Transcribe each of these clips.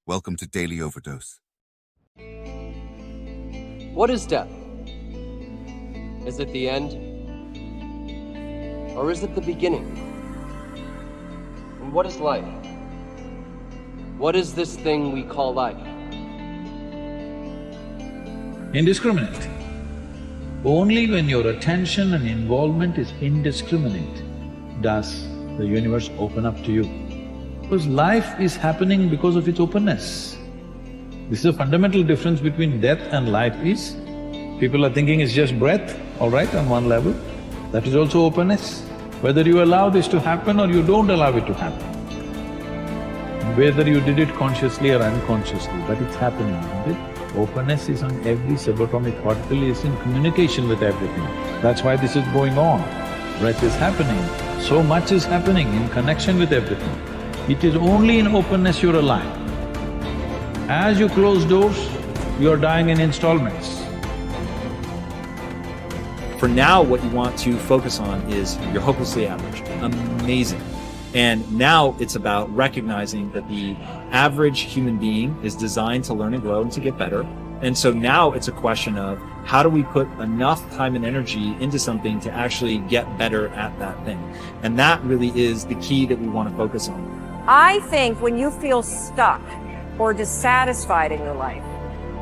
Welcome to Daily Overdose. What is death? Is it the end? Or is it the beginning? And what is life? What is this thing we call life? Indiscriminate. Only when your attention and involvement is indiscriminate does the universe open up to you. Because life is happening because of its openness. This is a fundamental difference between death and life is, people are thinking it's just breath, all right, on one level. That is also openness. Whether you allow this to happen or you don't allow it to happen. Whether you did it consciously or unconsciously, but it's happening, isn't it? Openness is on every subatomic particle, is in communication with everything. That's why this is going on. Breath is happening, so much is happening in connection with everything. It is only in openness you're alive. As you close doors, you're dying in installments. For now, what you want to focus on is you're hopelessly average. Amazing. And now it's about recognizing that the average human being is designed to learn and grow and to get better. And so now it's a question of how do we put enough time and energy into something to actually get better at that thing? And that really is the key that we want to focus on. I think when you feel stuck or dissatisfied in your life,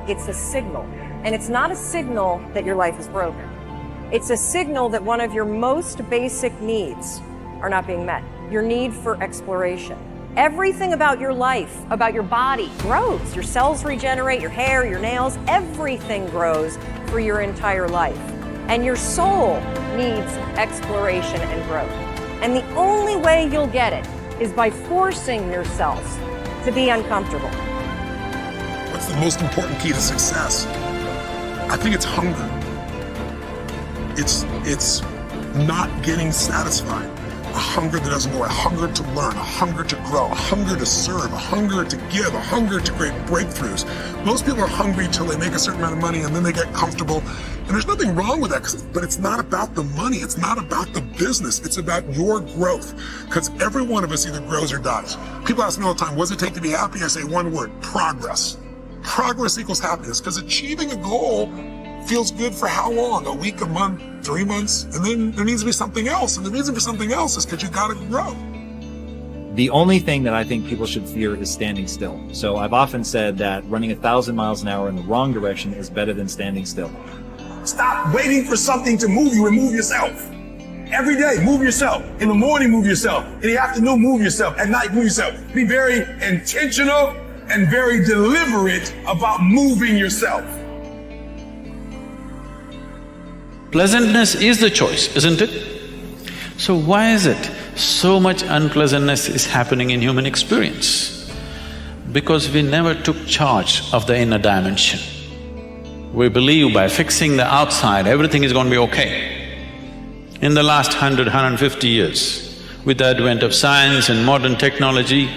it's a signal. And it's not a signal that your life is broken. It's a signal that one of your most basic needs are not being met. Your need for exploration. Everything about your life, about your body, grows. Your cells regenerate, your hair, your nails, everything grows for your entire life. And your soul needs exploration and growth. And the only way you'll get it is by forcing yourself to be uncomfortable. What's the most important key to success? I think it's hunger. It's not getting satisfied. A hunger that doesn't go, a hunger to learn, a hunger to grow, a hunger to serve, a hunger to give, a hunger to create breakthroughs. Most people are hungry till they make a certain amount of money and then they get comfortable. And there's nothing wrong with that, but it's not about the money. It's not about the business. It's about your growth. Because every one of us either grows or dies. People ask me all the time, what does it take to be happy? I say one word, progress. Progress equals happiness, because achieving a goal feels good for how long? A week, a month, 3 months? And then there needs to be something else. And the reason for something else is because you gotta grow. The only thing that I think people should fear is standing still. So I've often said that running 1,000 miles an hour in the wrong direction is better than standing still. Stop waiting for something to move you and move yourself. Every day, move yourself. In the morning, move yourself. In the afternoon, move yourself. At night, move yourself. Be very intentional and very deliberate about moving yourself. Pleasantness is the choice, isn't it? So why is it so much unpleasantness is happening in human experience? Because we never took charge of the inner dimension. We believe by fixing the outside, everything is going to be okay. In the last 100, 150 years, with the advent of science and modern technology,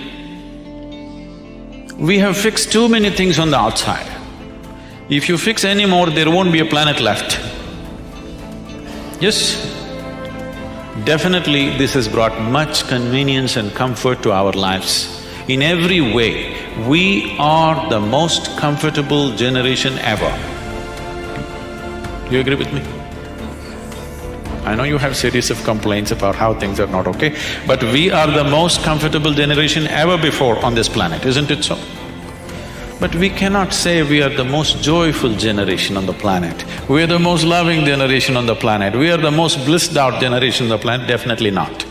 we have fixed too many things on the outside. If you fix any more, there won't be a planet left. Yes, definitely this has brought much convenience and comfort to our lives. In every way, we are the most comfortable generation ever. Do you agree with me? I know you have series of complaints about how things are not okay, but we are the most comfortable generation ever before on this planet, isn't it so? But we cannot say we are the most joyful generation on the planet. We are the most loving generation on the planet. We are the most blissed out generation on the planet, definitely not.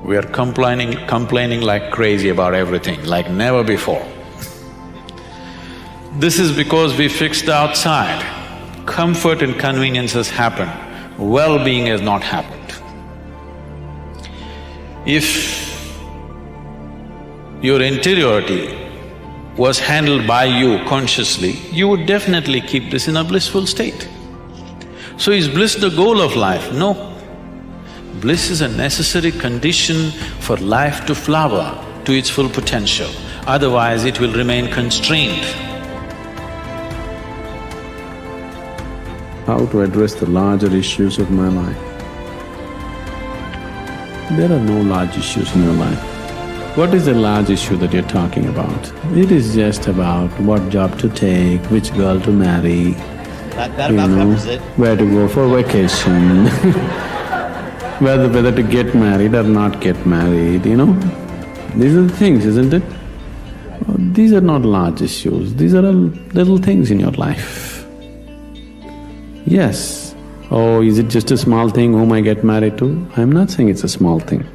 We are complaining like crazy about everything, like never before. This is because we fixed the outside. Comfort and convenience has happened, well-being has not happened. If your interiority was handled by you consciously, you would definitely keep this in a blissful state. So is bliss the goal of life? No. Bliss is a necessary condition for life to flower to its full potential, otherwise it will remain constrained. How to address the larger issues of my life? There are no large issues in your life. What is the large issue that you're talking about? It is just about what job to take, which girl to marry, That about covers it. where to go for vacation, whether to get married or not get married, you know? These are the things, isn't it? These are not large issues, these are all little things in your life. Yes. Oh, is it just a small thing whom I get married to? I'm not saying it's a small thing,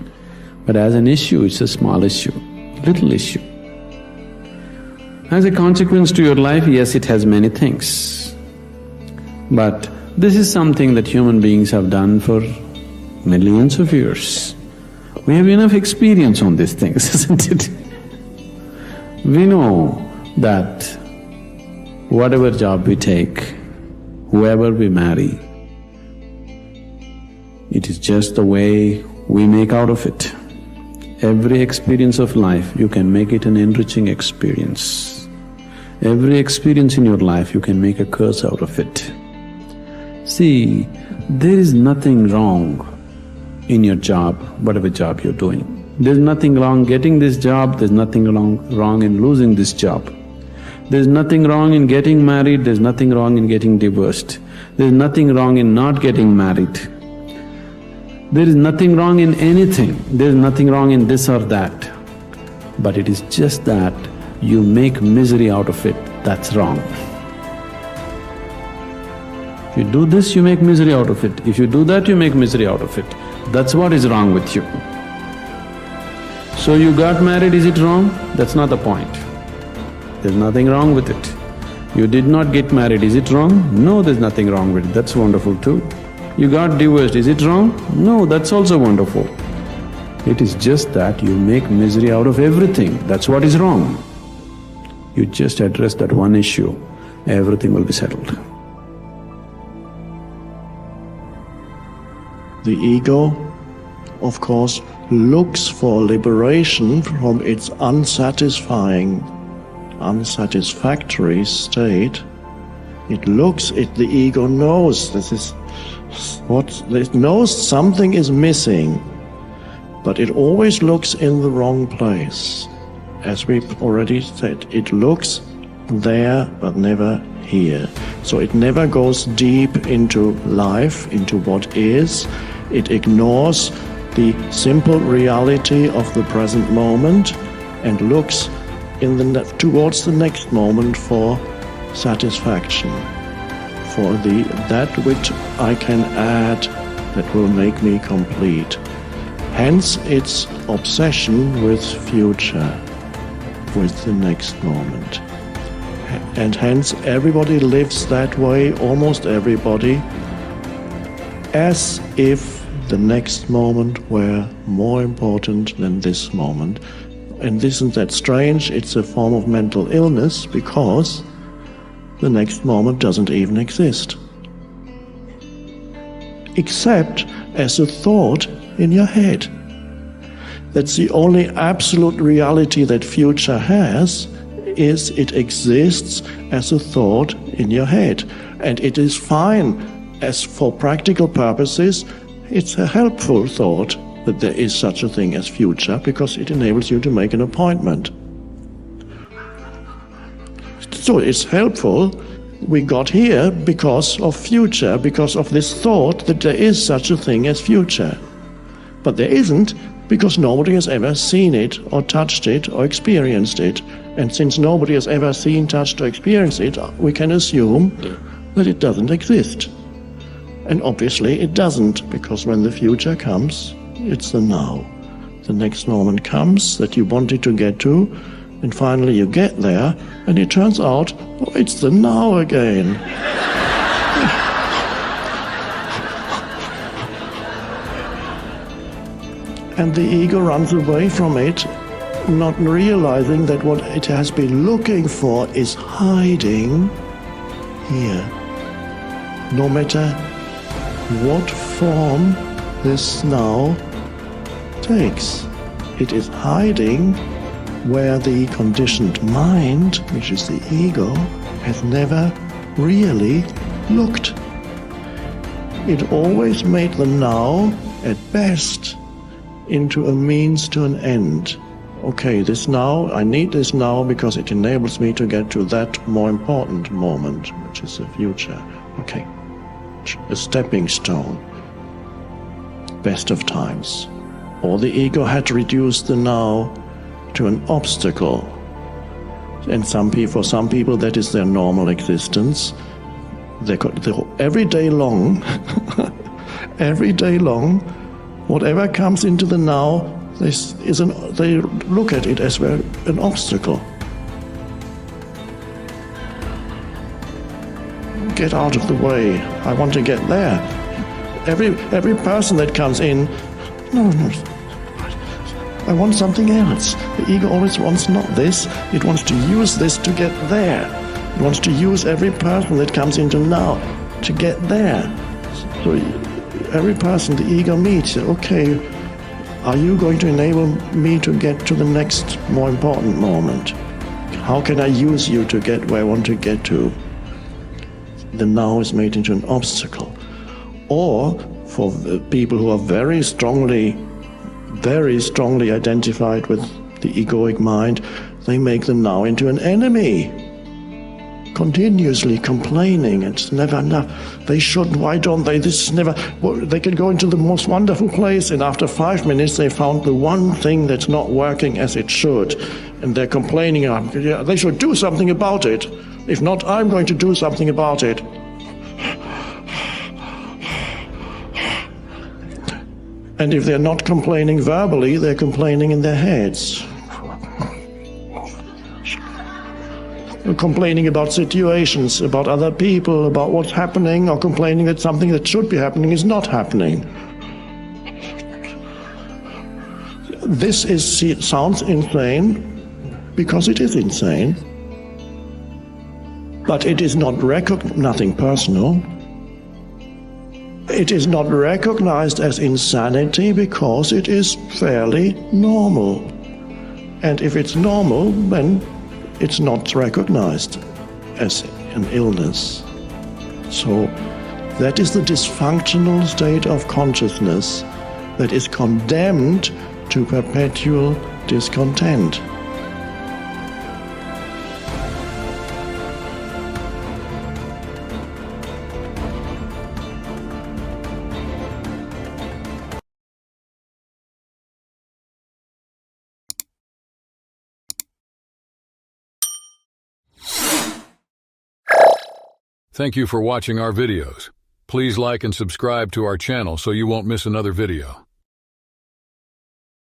but as an issue, it's a small issue, little issue. As a consequence to your life, yes, it has many things. But this is something that human beings have done for millions of years. We have enough experience on these things, isn't it? We know that whatever job we take, whoever we marry, it is just the way we make out of it. Every experience of life, you can make it an enriching experience. Every experience in your life, you can make a curse out of it. See, there is nothing wrong in your job, whatever job you're doing. There's nothing wrong getting this job, there's nothing wrong in losing this job. There's nothing wrong in getting married, there's nothing wrong in getting divorced. There's nothing wrong in not getting married. There is nothing wrong in anything, there's nothing wrong in this or that. But it is just that you make misery out of it, that's wrong. If you do this, you make misery out of it. If you do that, you make misery out of it. That's what is wrong with you. So you got married, is it wrong? That's not the point. There's nothing wrong with it. You did not get married, is it wrong? No, there's nothing wrong with it, that's wonderful too. You got divorced, is it wrong? No, that's also wonderful. It is just that you make misery out of everything, that's what is wrong. You just address that one issue, everything will be settled. The ego, of course, looks for liberation from its unsatisfactory state. The ego knows it knows something is missing, but it always looks in the wrong place. As we've already said, it looks there but never here. So it never goes deep into life, into what is. It ignores the simple reality of the present moment and looks towards the next moment for satisfaction, for that which I can add that will make me complete. Hence its obsession with future, with the next moment. And hence everybody lives that way, almost everybody, as if the next moment were more important than this moment. And isn't that strange? It's a form of mental illness because the next moment doesn't even exist. Except as a thought in your head. That's the only absolute reality that future has, is it exists as a thought in your head. And it is fine. As for practical purposes, it's a helpful thought that there is such a thing as future because it enables you to make an appointment. So it's helpful. We got here because of future, because of this thought that there is such a thing as future. But there isn't, because nobody has ever seen it or touched it or experienced it. And since nobody has ever seen, touched or experienced it, we can assume that it doesn't exist. And obviously it doesn't, because when the future comes, it's the now. The next moment comes that you wanted to get to, and finally you get there, and it turns out, oh, it's the now again. And the ego runs away from it, not realizing that what it has been looking for is hiding here. No matter what form this now takes, it is hiding where the conditioned mind, which is the ego, has never really looked. It always made the now, at best, into a means to an end, okay, this now, I need this now because it enables me to get to that more important moment, which is the future. Okay, a stepping stone, best of times. Or the ego had reduced the now to an obstacle. And for some people, that is their normal existence. Every day long, every day long, whatever comes into the now, they look at it as an obstacle. Get out of the way. I want to get there. Every person that comes in, no, I want something else. The ego always wants not this. It wants to use this to get there. It wants to use every person that comes into now to get there. So every person the ego meets, okay, are you going to enable me to get to the next more important moment? How can I use you to get where I want to get to? The now is made into an obstacle. Or for people who are very strongly identified with the egoic mind, they make the now into an enemy. Continuously complaining, it's never enough. They shouldn't, why don't they? This is never. Well, they can go into the most wonderful place, and after 5 minutes, they found the one thing that's not working as it should. And they're complaining, yeah, they should do something about it. If not, I'm going to do something about it. And if they're not complaining verbally, they're complaining in their heads. Complaining about situations, about other people, about what's happening, or complaining that something that should be happening is not happening. This sounds insane because it is insane, but it is not nothing personal. It is not recognized as insanity because it is fairly normal. And if it's normal, then it's not recognized as an illness. So that is the dysfunctional state of consciousness that is condemned to perpetual discontent. Thank you for watching our videos. Please like and subscribe to our channel so you won't miss another video.